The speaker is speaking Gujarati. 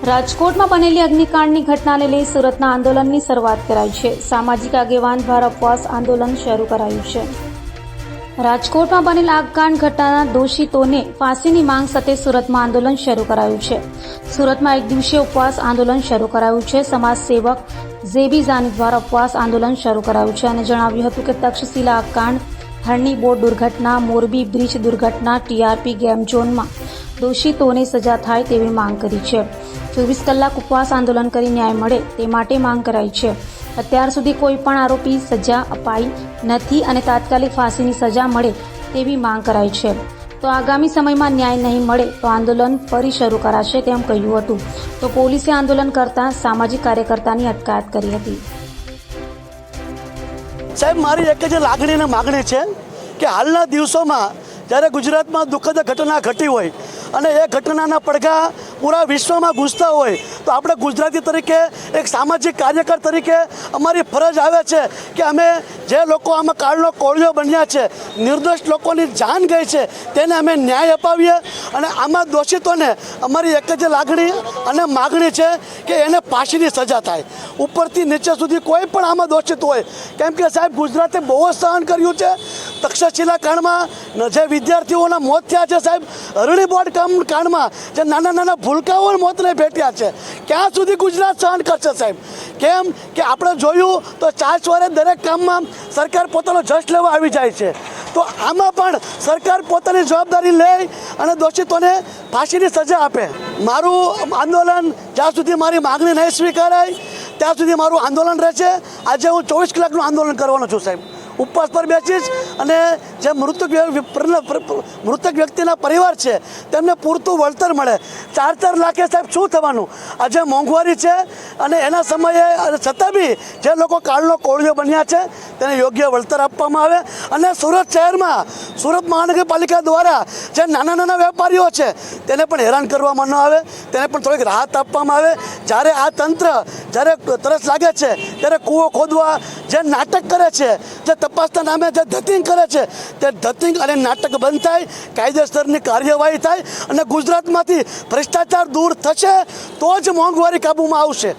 રાજકોટમાં બનેલી અગ્નિકાંડની ઘટનાને લઈ સુરતના આંદોલનની શરૂઆત કરાઈ છે। સામાજિક આગેવાન દ્વારા ઉપવાસ આંદોલન શરૂ કરાયું છે। રાજકોટમાં બનેલ આગકાંડ ઘટનાના દોષિતોને ફાંસીની માંગ સાથે સુરતમાં આંદોલન શરૂ કરાયું છે। સુરતમાં એક દિવસીય ઉપવાસ આંદોલન શરૂ કરાયું છે। સમાજ સેવક ઝેબી જાની દ્વારા ઉપવાસ આંદોલન શરૂ કરાયું છે અને જણાવ્યું હતું કે તક્ષશિલા આગકાંડ, હરણી બોટ દુર્ઘટના, મોરબી બ્રિજ દુર્ઘટના, ટીઆરપી ગેમ ઝોનમાં દોષિતોને સજા થાય તેવી માંગ કરી છે। 24 કલાક ઉપવાસ આંદોલન કરી ન્યાય મળે તે માટે માંગ કરાઈ છે। અત્યાર સુધી કોઈ પણ આરોપી સજા અપાઈ નથી અને તાત્કાલિક ફાંસીની સજા મળે તેવી માંગ કરાઈ છે। તો આગામી સમયમાં ન્યાય નહીં મળે તો આંદોલન ફરી શરૂ કરાશે તેમ કહ્યું હતું। તો પોલીસે આંદોલન કરતા સામાજિક કાર્યકર્તાની અટકાયત કરી હતી। સાહેબ, મારી એક જ લાગણી અને માગણી છે કે હાલના દિવસોમાં જ્યારે ગુજરાતમાં દુઃખદ ઘટના ઘટી હોય અને એ ઘટનાના પડઘા પૂરા વિશ્વમાં ગૂંજતા હોય તો આપણે ગુજરાતી તરીકે એક સામાજિક કાર્યકર તરીકે અમારી ફરજ આવે છે કે અમે જે લોકો આમાં કાળનો કોળિયો બન્યા છે, નિર્દોષ લોકોની જાન ગઈ છે, તેને અમે ન્યાય અપાવીએ અને આમાં દોષિતોને અમારી એક જ લાગણી અને માગણી છે કે એને ફાંસીની સજા થાય। ઉપરથી નીચે સુધી કોઈ પણ આમાં દોષિત હોય, કેમ કે સાહેબ ગુજરાતે બહુ જ સહન કર્યું છે। તક્ષશિલા કાંડમાં જે વિદ્યાર્થીઓના મોત થયા છે સાહેબ, હરણી બોટ કાંડમાં જે નાના નાના ભૂલકાઓ મોતને ભેટ્યા છે, ક્યાં સુધી ગુજરાત સહન કરશે સાહેબ? કેમ કે આપણે જોયું તો 4 સવારે દરેક કામમાં સરકાર પોતાનો જશ લેવા આવી જાય છે, તો આમાં પણ સરકાર પોતાની જવાબદારી લે અને દોષિતોને ફાંસીની સજા આપે। મારું આંદોલન જ્યાં સુધી મારી માગણી નહીં સ્વીકારાય ત્યાં સુધી મારું આંદોલન રહેશે। આજે હું 24 કલાકનું આંદોલન કરવાનો છું સાહેબ, ઉપવાસ પર બેસીશ અને જે મૃતક વ્યક્તિના પરિવાર છે તેમને પૂરતું વળતર મળે। 4-4 લાખે સાહેબ શું થવાનું? આજે મોંઘવારી છે અને એના સમયે છતાં બી જે લોકો કાળનો કોળિયો બન્યા છે તેને યોગ્ય વળતર આપવામાં આવે અને સુરત શહેરમાં, સુરત મહાનગરપાલિકા દ્વારા જે નાના નાના વેપારીઓ છે તેને પણ હેરાન કરવામાં ન આવે, તેને પણ થોડીક રાહત આપવામાં આવે। જ્યારે આ તંત્ર જ્યારે તરસ લાગે છે ત્યારે કૂવો ખોદવા જે નાટક કરે છે, જે તપાસના નામે જે ધતિંગ કરે છે, તે ધતિંગ અને નાટક બંધ થાય, કાયદેસરની કાર્યવાહી થાય અને ગુજરાતમાંથી ભ્રષ્ટાચાર દૂર થશે તો જ મોંઘવારી કાબૂમાં આવશે।